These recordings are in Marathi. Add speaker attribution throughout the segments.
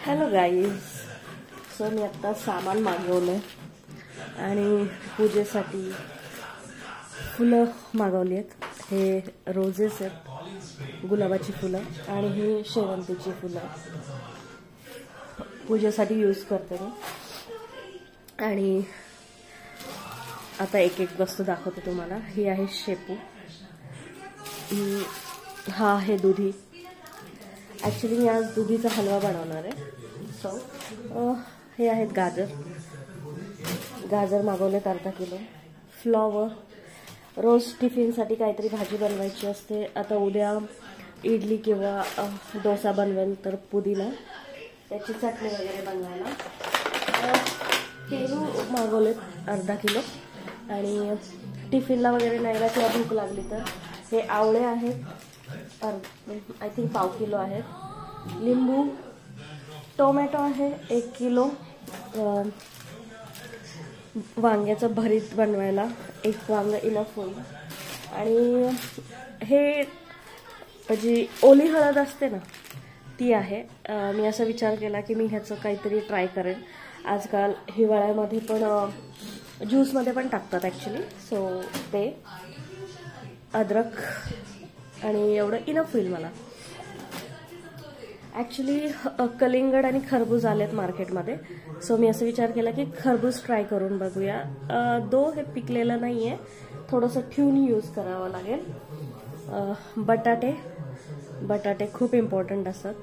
Speaker 1: Hello guys. सो मी आत्ता सामान मागवलं आणि पूजेसाठी फुलं मागवली आहेत. हे रोजेस आहेत, गुलाबाची फुलं, आणि ही शेवंतीची फुलं पूजेसाठी यूज करते मी. आणि आता एक एक वस्तू दाखवते तुम्हाला. ही आहे शेपू, हा आहे दुधी. ॲक्च्युली मी आज दुधीचा हलवा बनवणार आहे. सो हे आहेत गाजर मागवलेत अर्धा किलो. फ्लॉवर, रोज टिफिनसाठी काहीतरी भाजी बनवायची असते. आता उद्या इडली किंवा डोसा बनवेल तर पुदिना, त्याची चटणी वगैरे बनवायला. पेरू मागवलेत अर्धा किलो. आणि टिफिनला वगैरे न्यायला किंवा भूक लागली तर हे आवळे आहेत, आय थिंक पाव किलो आहेत. लिंबू, टोमॅटो आहे 1 किलो. वांग्याचं भरीत बनवायला 1 वांग इनफ होईल. आणि हे जी ओली हळद असते ना ती आहे. मी असा विचार केला की मी ह्याचं काहीतरी ट्राय करेन. आजकाल हिवाळ्यामध्ये पण ज्यूसमध्ये पण टाकतात ॲक्च्युली. सो ते अद्रक आणि एवढं इनफ होईल मला. ॲक्च्युली कलिंगड आणि खरबूज आलेत मार्केटमध्ये. सो मी असं विचार केला की खरबूज ट्राय करून बघूया. हे पिकलेलं नाही आहे, थोडंसं ठेवून यूज करावं लागेल. बटाटे खूप इम्पॉर्टंट असतात.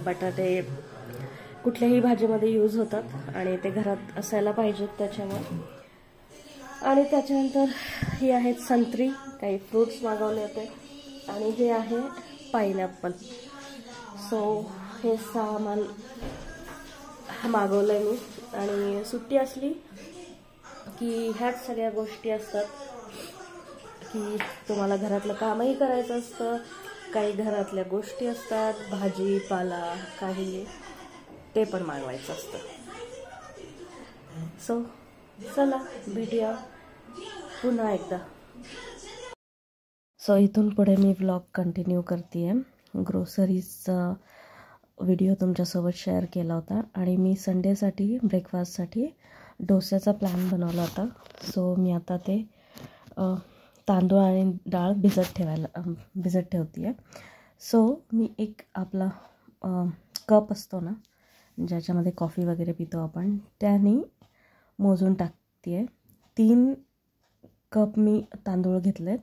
Speaker 1: बटाटे कुठल्याही भाजीमध्ये यूज होतात आणि ते घरात असायला पाहिजेत त्याच्यामुळे. आणि त्याच्यानंतर ही आहेत संत्री, काही फ्रूट्स मागवले होते. आणि हे आहे पाइनॲपल. सो हे सामान मागवलं आहे मी. आणि सुट्टी असली की ह्याच सगळ्या गोष्टी असतात की तुम्हाला घरातलं कामही करायचं असतं, काही घरातल्या गोष्टी असतात, भाजीपाला काही, ते पण मागवायचं असतं. सो चला भेटूया पुन्हा एकदा. सो इथून पुढे मी व्लॉग कंटिन्यू करते आहे. ग्रोसरीजचा व्हिडिओ तुमच्यासोबत शेअर केला होता आणि मी संडेसाठी ब्रेकफास्टसाठी डोस्याचा प्लॅन बनवला होता. सो मी आता ते तांदूळ आणि डाळ भिजत ठेवते आहे. सो मी एक आपला कप असतो ना ज्याच्यामध्ये कॉफी वगैरे पितो आपण, त्याने मोजून टाकते आहे. 3 कप मी तांदूळ घेतलेत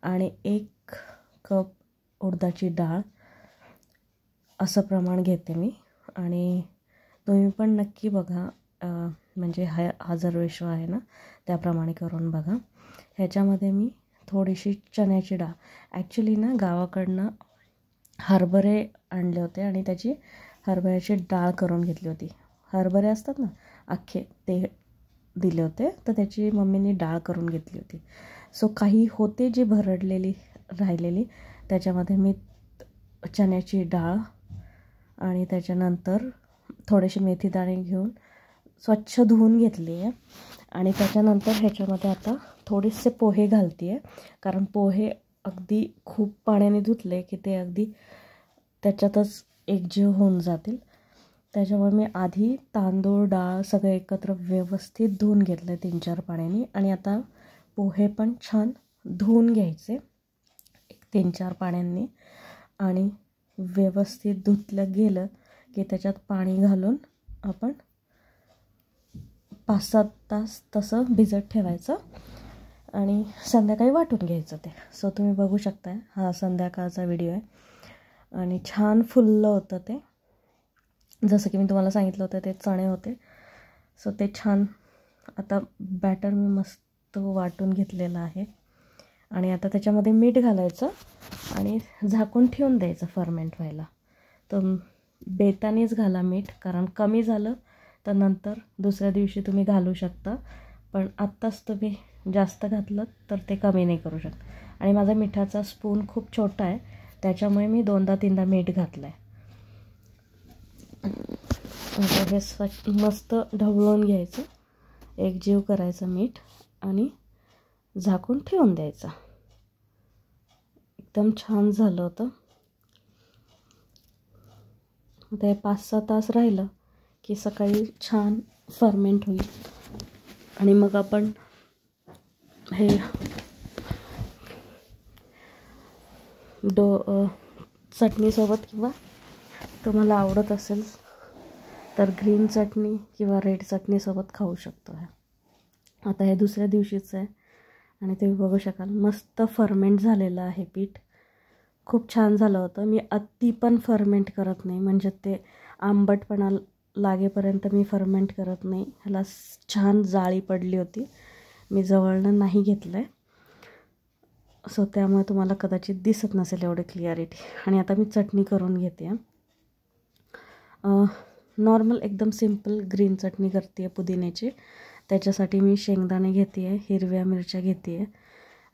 Speaker 1: आणि 1 कप उडदाची डाळ, असं प्रमाण घेते मी. आणि तुम्ही पण नक्की बघा, म्हणजे हा जर रेशो आहे ना त्याप्रमाणे करून बघा. ह्याच्यामध्ये मी थोडीशी चण्याची डाळ, ॲक्च्युली ना गावाकडनं हरभरे आणले होते आणि त्याची हरभऱ्याची डाळ करून घेतली होती. हरभरे असतात ना अख्खे, ते दिले होते, तर त्याची मम्मीने डाळ करून घेतली होती. सो काही होते जी भरडलेली राहिलेली, त्याच्यामध्ये मी चण्याची डाळ आणि त्याच्यानंतर थोडेसे मेथीदाणे घेऊन स्वच्छ धुवून घेतली आहे. आणि त्याच्यानंतर ह्याच्यामध्ये आता थोडेसे पोहे घालते आहे, कारण पोहे अगदी खूप पाण्याने धुतले की ते अगदी त्याच्यातच एकजीव होऊन जातील. त्याच्यामुळे मी आधी तांदूळ डाळ सगळं एकत्र व्यवस्थित धुवून घेतलं 3-4 पाण्याने. आणि आता पोहे पण छान धुवून घ्यायचे 3-4 पाण्यांनी. आणि व्यवस्थित धुतलं गेलं की त्याच्यात पाणी घालून आपण 5-7 तास तसं भिजत ठेवायचं आणि संध्याकाळी वाटून घ्यायचं ते. सो तुम्ही बघू शकताय, हा संध्याकाळचा व्हिडिओ आहे. आणि छान फुललं होतं ते, जसं की मी तुम्हाला सांगितलं होतं ते चणे होते. सो ते छान आता बॅटर मी मस्त वाटून घेतलेलं आहे. आणि आता त्याच्यामध्ये मीठ घालायचं आणि झाकून ठेवून द्यायचं फर्मेंट व्हायला. तर बेतानेच घाला मीठ, कारण कमी झालं तर नंतर दुसऱ्या दिवशी तुम्ही घालू शकता, पण आत्ताच तुम्ही जास्त घातलं तर ते कमी नाही करू शकत. आणि माझा मिठाचा स्पून खूप छोटा आहे, त्याच्यामुळे मी 2दा-3दा मीठ घातलं आहे. हे मस्त ढवळून घ्यायचं, एकजीव करायचं मीठ आणि झाकून ठेवून द्यायचं. एकदम छान झालं होतं. आता हे 5-6 तास राहिलं की सकाळी छान फर्मेंट होईल आणि मग आपण हे चटणीसोबत किंवा तुम्हाला आवडत असेल तर ग्रीन चटणी किंवा रेड चटणीसोबत खाऊ शकतो. आता हे दुसऱ्या दिवशीचं आहे आणि तुम्ही बघू शकाल मस्त फर्मेंट झालेलं आहे पीठ. खूप छान झालं होतं. मी अति पण फर्मेंट करत नाही, म्हणजे ते आंबटपणा लागेपर्यंत मी फर्मेंट करत नाही. ह्याला छान जाळी पडली होती, मी जवळनं नाही घेतलं आहे, सो त्यामुळे तुम्हाला कदाचित दिसत नसेल एवढे क्लिअरिटी. आणि आता मी चटणी करून घेते. नॉर्मल एकदम सिंपल ग्रीन चटणी करते आहे पुदिन्याची. त्याच्यासाठी मी शेंगदाणे घेते आहे, हिरव्या मिरच्या घेते आहे,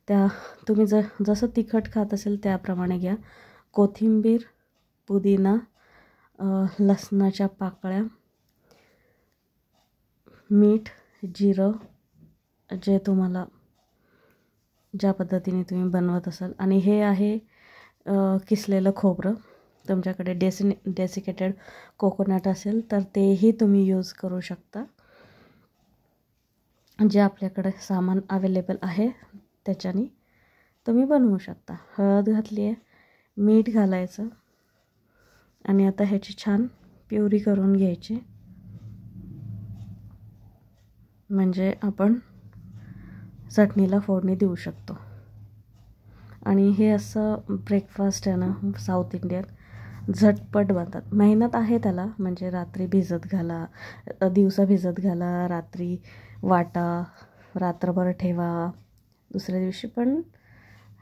Speaker 1: त्या तुम्ही जसं तिखट खात असेल त्याप्रमाणे घ्या. कोथिंबीर, पुदिना, लसणाच्या पाकळ्या, मीठ, जिरं, जे तुम्हाला ज्या पद्धतीने तुम्ही बनवत असाल. आणि हे आहे किसलेलं खोबरं. तुमच्याकडे डेसिकेटेड कोकोनट असेल तर तेही तुम्ही यूज करू शकता. जे आपल्याकडे सामान अवेलेबल आहे त्याच्याने तुम्ही बनवू शकता. हळद घातली आहे, मीठ घालायचं आणि आता ह्याची छान प्युरी करून घ्यायची, म्हणजे आपण चटणीला फोडणी देऊ शकतो. आणि हे असं ब्रेकफास्ट आहे ना साऊथ इंडियन, झटपट बनतात. मेहनत आहे त्याला, म्हणजे रात्री भिजत घाला, दिवसा भिजत घाला, रात्री वाटा, रात्रभर ठेवा, दुसऱ्या दिवशी. पण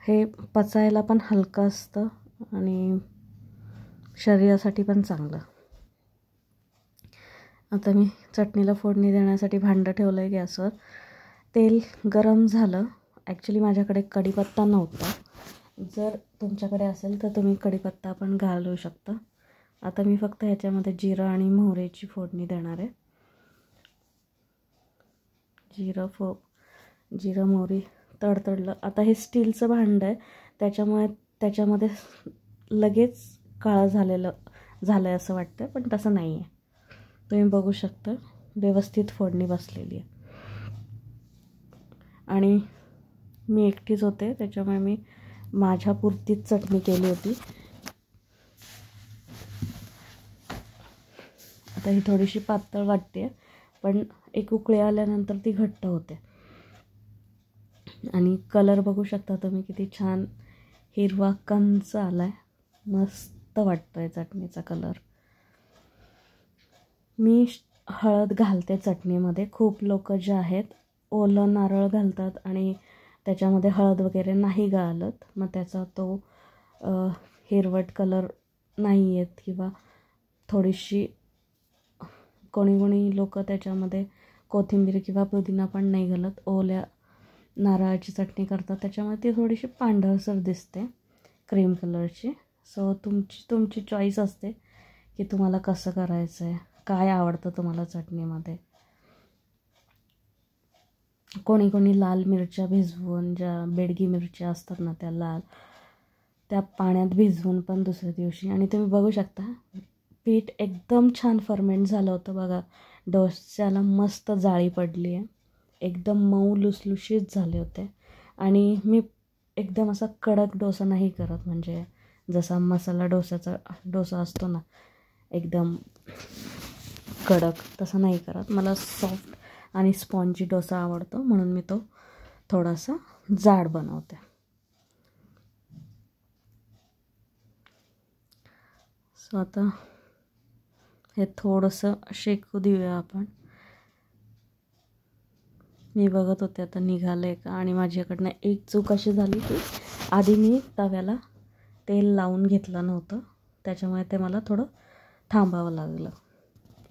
Speaker 1: हे पचायला पण हलकं असतं आणि शरीरासाठी पण चांगलं. आता मी चटणीला फोडणी देण्यासाठी भांडं ठेवलं आहे गॅसवर. तेल गरम झालं. ॲक्च्युली माझ्याकडे कढीपत्ता नव्हता, जर तुमच्याकडे असेल तर तुम्ही कढीपत्ता पण घालू शकता. आता मी फक्त ह्याच्यामध्ये जिरं आणि मोहरीची फोडणी देणार आहे. जिरं मोहरी तडतडलं. आता हे स्टीलचं भांडं आहे त्याच्यामुळे त्याच्यामध्ये लगेच काळं झालं आहे असं वाटतं, पण तसं नाही आहे. तुम्ही बघू शकता व्यवस्थित फोडणी बसलेली आहे. आणि मी एकटीच होते त्याच्यामुळे मी माझ्यापुरतीच चटणी केली होती. आता ही थोडीशी पातळ वाटते, पण एक उकळी आल्यानंतर ती घट्ट होते. आणि कलर बघू शकता तुम्ही किती छान हिरवा कंच आला आहे, मस्त वाटतो आहे चटणीचा कलर. मी हळद घालते चटणीमध्ये. खूप लोक जे आहेत ओलं नारळ घालतात आणि त्याच्यामध्ये हळद वगैरे नाही घालत, मग त्याचा तो हिरवट कलर नाही येत. किंवा थोडीशी कोणी लोक त्याच्यामध्ये कोथिंबीर किंवा पुदिना पण नाही घालत, ओल्या नारळाची चटणी करतात, त्याच्यामुळे ती थोडीशी पांढरसर दिसते, क्रीम कलरची. सो तुमची चॉईस असते की तुम्हाला कसं करायचं आहे, काय आवडतं तुम्हाला चटणीमध्ये. कोणी लाल मिरच्या भिजवून, ज्या बेडगी मिरच्या असतात ना त्या पाण्यात भिजवून पण दुसऱ्या दिवशी. आणि तुम्ही बघू शकता पीठ एकदम छान फर्मेंट झालं होतं बघा. डोस्याला मस्त जाळी पडली आहे, एकदम मऊ लुसलुशीत झाले होते. आणि मी एकदम असा कडक डोसा नाही करत, म्हणजे जसा मसाला डोसा असतो ना एकदम कडक, तसं नाही करत. मला सॉफ्ट आणि स्पॉन्जी डोसा आवडतो, म्हणून मी तो थोडासा जाड बनवते. सो आता हे थोडंसं शेकू देऊया आपण. मी बघत होते आता निघालं आहे का. आणि माझ्याकडनं एक चूक अशी झाली की आधी मी तव्याला तेल लावून घेतलं नव्हतं, त्याच्यामुळे ते मला थोडं थांबावं लागलं.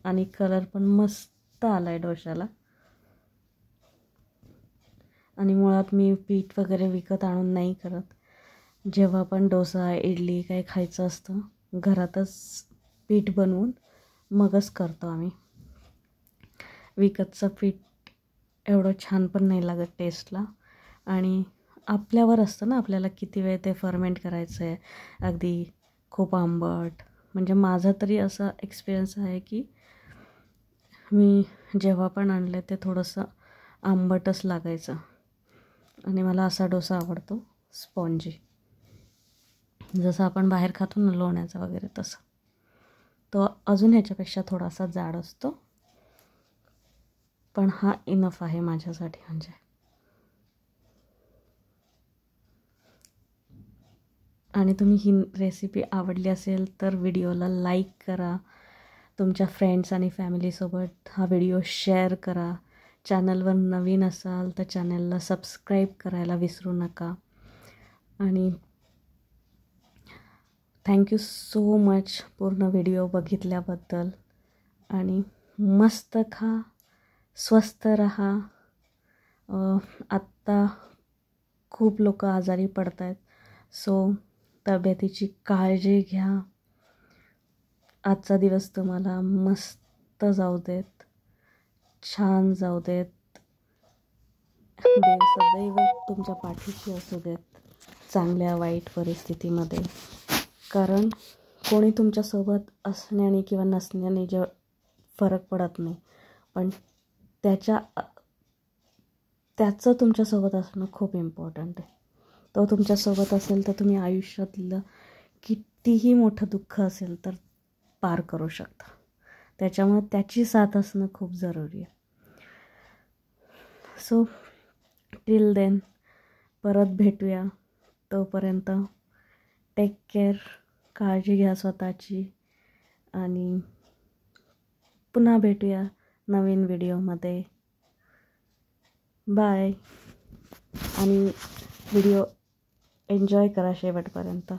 Speaker 1: आणि कलर पण मस्त आला आहे डोशाला. आणि मुळात मी पीठ वगैरे विकत आणून नाही करत. जेव्हा पण डोसा, इडली काही खायचं असतं घरातच पीठ बनवून मगच करतो आम्ही. विकतचं पीठ एवढं छान पण नाही लागत टेस्टला. आणि आपल्यावर असतं ना आपल्याला किती वेळ ते फर्मेंट करायचं आहे. अगदी खूप आंबट, म्हणजे माझा तरी असा एक्सपिरियन्स आहे की मी जेव्हा पण आणले ते थोडंसं आंबटच लागायचं. आणि मला असा डोसा आवडतो, स्पॉन्जी, जसं आपण बाहेर खातो ना लोण्याचा वगैरे तसं. तो अजून ह्याच्यापेक्षा थोडासा जाड असतो, पण हा इनफ आहे माझ्यासाठी. म्हणजे आणि तुम्ही ही रेसिपी आवडली असेल तर व्हिडिओला लाईक करा, तुमच्या फ्रेंड्स आणि फॅमिलीसोबत हा व्हिडिओ शेअर करा. चॅनलवर नवीन असाल तर चॅनलला सबस्क्राईब करायला विसरू नका. आणि थँक्यू सो मच पूर्ण व्हिडिओ बघितल्याबद्दल. आणि मस्त खा, स्वस्थ रहा. आत्ता खूप लोक आजारी पडत आहेत, सो तब्येतीची काळजी घ्या. आजचा दिवस तुम्हाला मस्त जाऊ देत, छान जाऊ देत. देव सदैव तुमच्या पाठीशी असू देत चांगल्या वाईट परिस्थितीमध्ये. कारण कोणी तुमच्यासोबत असण्याने किंवा नसण्याने जे फरक पडत नाही, पण त्याचं तुमच्यासोबत असणं खूप इम्पॉर्टंट आहे. तो तुमच्यासोबत असेल तर तुम्ही आयुष्यातलं कितीही मोठं दुःख असेल तर पार करू शकता. त्याच्यामुळे त्याची साथ असणं खूप जरुरी आहे. सो टिल देन परत भेटूया. तोपर्यंत टेक केअर, काळजी घ्या स्वतःची. आणि पुन्हा भेटूया नवीन व्हिडिओमध्ये. बाय. आणि व्हिडिओ एन्जॉय करा शेवटपर्यंत.